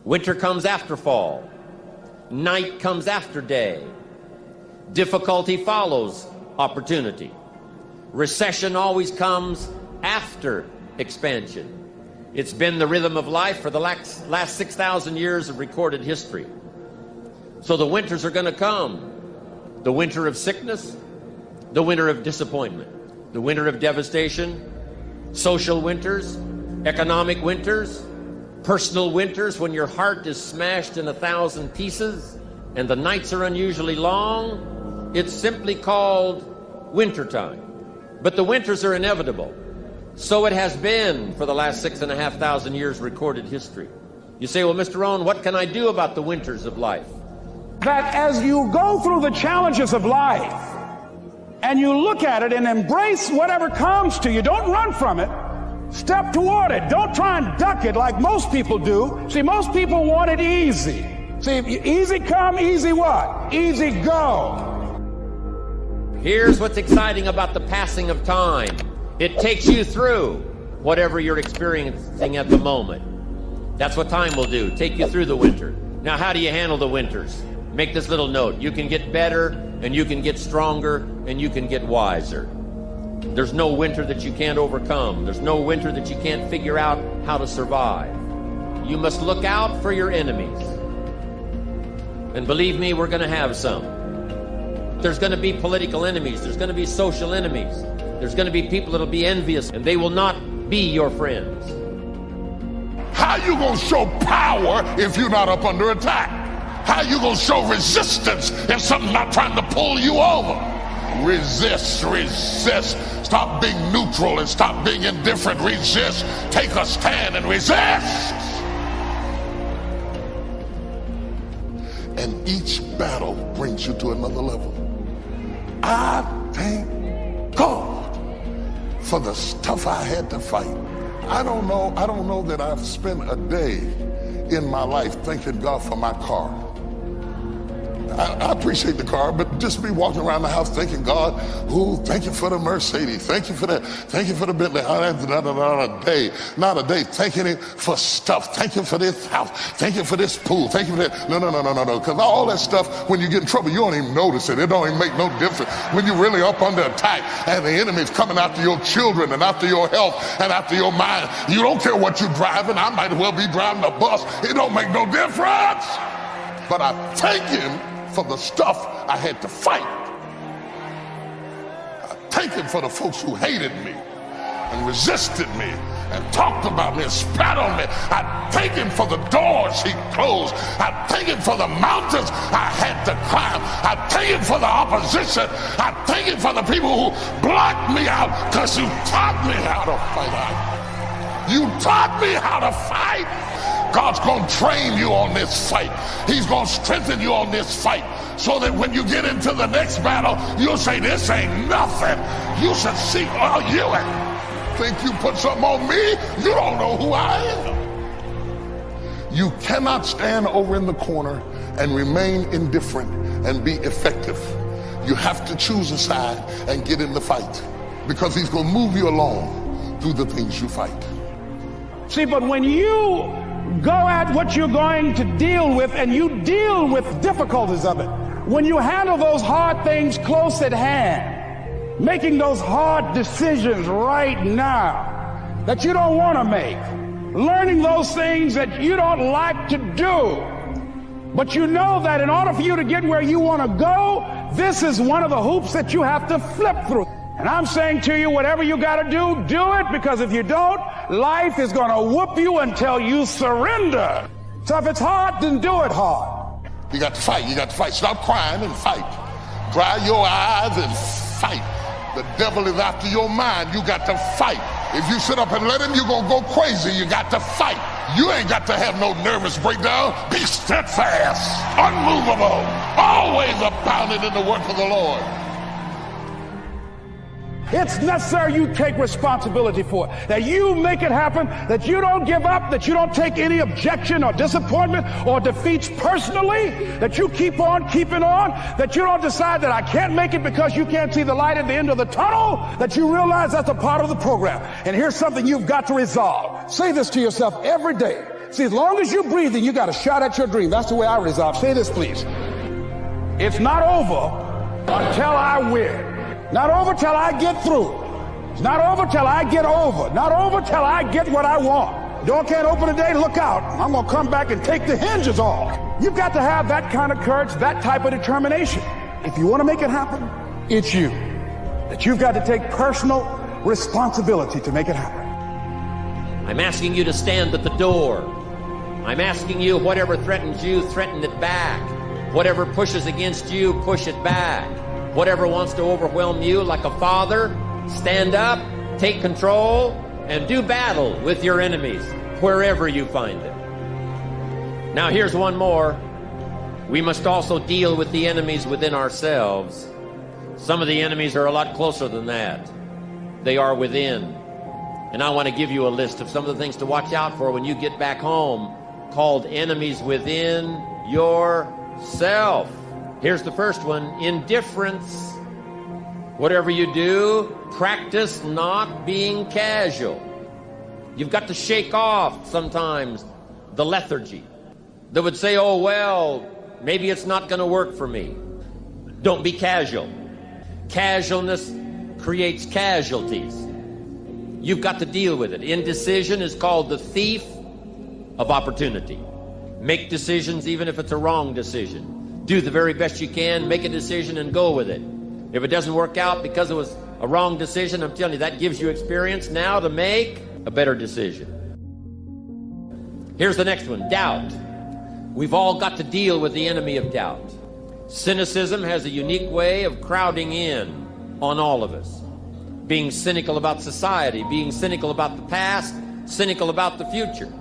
Winter comes after fall. Night comes after day. Difficulty follows opportunity. Recession always comes after expansion. It's been the rhythm of life for the last 6,000 years of recorded history. So the winters are going to come. The winter of sickness, the winter of disappointment, the winter of devastation, social winters, economic winters, personal winters when your heart is smashed in 1,000 pieces and the nights are unusually long. It's simply called wintertime. But the winters are inevitable. So it has been for the last 6,500 years recorded history. You say, well, Mr. Rohn, what can I do about the winters of life? That as you go through the challenges of life and you look at it and embrace whatever comes to you, don't run from it. Step toward it. Don't try and duck it like most people do. See, most people want it easy. See, easy come, easy what? Easy go. Here's what's exciting about the passing of time. It takes you through whatever you're experiencing at the moment. That's what time will do, take you through the winter. Now, how do you handle the winters? Make this little note. You can get better, and you can get stronger, and you can get wiser. There's no winter that you can't overcome. There's no winter that you can't figure out how to survive. You must look out for your enemies. And believe me, we're going to have some. There's going to be political enemies. There's going to be social enemies. There's going to be people that'll be envious, and they will not be your friends. How you going to show power if you're not up under attack? How you going to show resistance if something's not trying to pull you over? Resist, resist. Stop being neutral and stop being indifferent. Resist. Take a stand and resist. And each battle brings you to another level. I thank God for the stuff I had to fight. I don't know that I've spent a day in my life thanking God for my car. I appreciate the car, but just be walking around the house thanking God, thank you for the Mercedes, thank you for that, thank you for the Bentley. Not a day, thanking Him for stuff. Thank you for this house, thank you for this pool, thank you for that. No, because all that stuff, when you get in trouble, you don't even notice it. It don't even make no difference. When you're really up under attack and the enemy's coming after your children and after your health and after your mind, you don't care what you're driving. I might as well be driving a bus. It don't make no difference. But I thank Him for the stuff I had to fight. I thank Him for the folks who hated me and resisted me and talked about me and spat on me. I thank Him for the doors He closed. I thank Him for the mountains I had to climb. I thank Him for the opposition. I thank Him for the people who blocked me out, because you taught me how to fight. You taught me how to fight. God's going to train you on this fight. He's going to strengthen you on this fight so that when you get into the next battle, you'll say, this ain't nothing. You should see, you think you put something on me? You don't know who I am. You cannot stand over in the corner and remain indifferent and be effective. You have to choose a side and get in the fight, because He's going to move you along through the things you fight. See, but when you go at what you're going to deal with and you deal with difficulties of it, when you handle those hard things close at hand, making those hard decisions right now that you don't want to make, learning those things that you don't like to do, but you know that in order for you to get where you want to go, this is one of the hoops that you have to flip through. And I'm saying to you, whatever you got to do it, because if you don't, life is going to whoop you until you surrender. So if it's hard, then do it hard. You got to fight. You got to fight. Stop crying and fight. Dry your eyes and fight. The devil is after your mind. You got to fight. If you sit up and let him, you're going to go crazy. You got to fight. You ain't got to have no nervous breakdown. Be steadfast, unmovable, always abounding in the work of the Lord. It's necessary you take responsibility for it, that you make it happen, that you don't give up, that you don't take any objection or disappointment or defeats personally, that you keep on keeping on, that you don't decide that I can't make it because you can't see the light at the end of the tunnel, that you realize that's a part of the program. And here's something you've got to resolve. Say this to yourself every day. See, as long as you're breathing, you got a shot at your dream. That's the way I resolve. Say this, please. It's not over until I win. Not over till I get through. It's not over till I get over. Not over till I get what I want. Door can't open today, look out. I'm going to come back and take the hinges off. You've got to have that kind of courage, that type of determination. If you want to make it happen, it's you. That you've got to take personal responsibility to make it happen. I'm asking you to stand at the door. I'm asking you, whatever threatens you, threaten it back. Whatever pushes against you, push it back. Whatever wants to overwhelm you like a father, stand up, take control, and do battle with your enemies wherever you find them. Now here's one more. We must also deal with the enemies within ourselves. Some of the enemies are a lot closer than that. They are within. And I want to give you a list of some of the things to watch out for when you get back home, called enemies within yourself. Here's the first one: indifference. Whatever you do, practice not being casual. You've got to shake off sometimes the lethargy that would say, oh, well, maybe it's not going to work for me. Don't be casual. Casualness creates casualties. You've got to deal with it. Indecision is called the thief of opportunity. Make decisions even if it's a wrong decision. Do the very best you can, make a decision and go with it. If it doesn't work out because it was a wrong decision, I'm telling you, that gives you experience now to make a better decision. Here's the next one: doubt. We've all got to deal with the enemy of doubt. Cynicism has a unique way of crowding in on all of us. Being cynical about society, being cynical about the past, cynical about the future.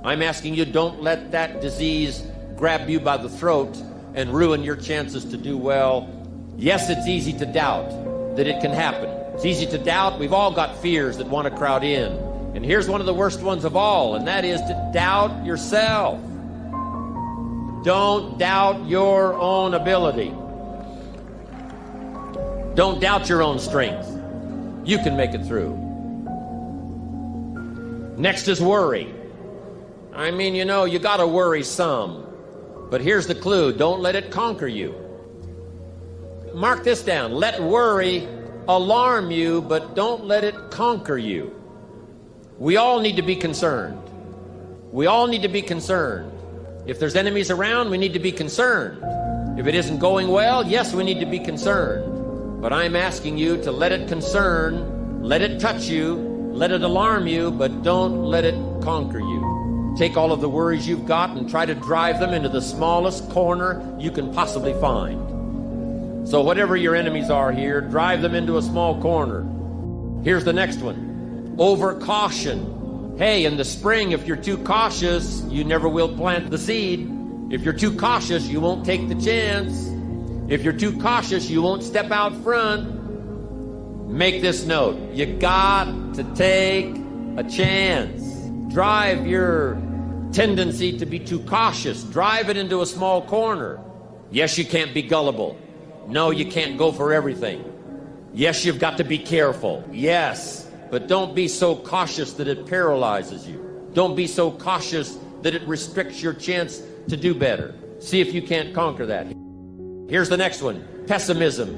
I'm asking you, don't let that disease grab you by the throat and ruin your chances to do well. Yes, it's easy to doubt that it can happen. It's easy to doubt. We've all got fears that want to crowd in. And here's one of the worst ones of all, and that is to doubt yourself. Don't doubt your own ability. Don't doubt your own strength. You can make it through. Next is worry. I mean, you know, you got to worry some. But here's the clue: don't let it conquer you. Mark this down. Let worry alarm you, but don't let it conquer you. We all need to be concerned. We all need to be concerned. If there's enemies around, we need to be concerned. If it isn't going well, yes, we need to be concerned. But I'm asking you to let it concern, let it touch you, let it alarm you, but don't let it conquer you. Take all of the worries you've got and try to drive them into the smallest corner you can possibly find. So whatever your enemies are here, drive them into a small corner. Here's the next one: over caution. Hey, in the spring, if you're too cautious, you never will plant the seed. If you're too cautious, you won't take the chance. If you're too cautious, you won't step out front. Make this note: you got to take a chance. Drive your tendency to be too cautious. Drive it into a small corner. Yes, you can't be gullible. No, you can't go for everything. Yes, you've got to be careful. Yes, but don't be so cautious that it paralyzes you. Don't be so cautious that it restricts your chance to do better. See if you can't conquer that. Here's the next one: pessimism.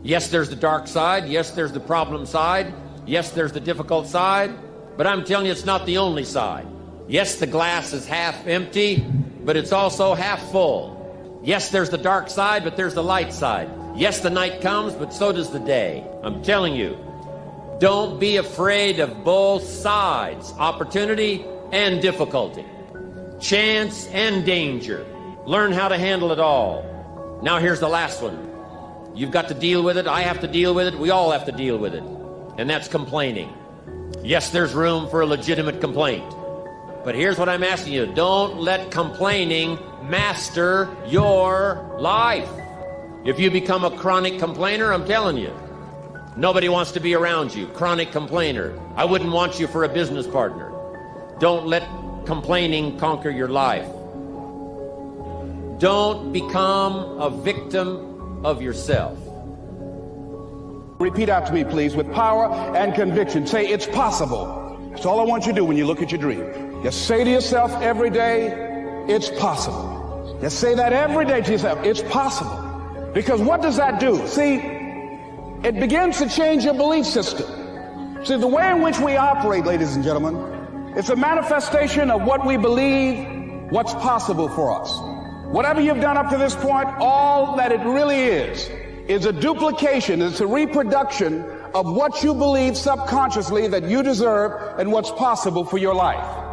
Yes, there's the dark side. Yes, there's the problem side. Yes, there's the difficult side. But I'm telling you, it's not the only side. Yes, the glass is half empty, but it's also half full. Yes, there's the dark side, but there's the light side. Yes, the night comes, but so does the day. I'm telling you, don't be afraid of both sides: opportunity and difficulty, chance and danger. Learn how to handle it all. Now here's the last one. You've got to deal with it. I have to deal with it. We all have to deal with it. And that's complaining. Yes, there's room for a legitimate complaint. But here's what I'm asking you: don't let complaining master your life. If you become a chronic complainer, I'm telling you, nobody wants to be around you. Chronic complainer. I wouldn't want you for a business partner. Don't let complaining conquer your life. Don't become a victim of yourself. Repeat after me, please, with power and conviction. Say, it's possible That's all I want you to do when you look at your dream. Just say to yourself every day, it's possible. Just say that every day to yourself, it's possible. Because what does that do? See, it begins to change your belief system. See, the way in which we operate, ladies and gentlemen, it's a manifestation of what we believe, what's possible for us. Whatever you've done up to this point, all that it really is a duplication, it's a reproduction of what you believe subconsciously that you deserve and what's possible for your life.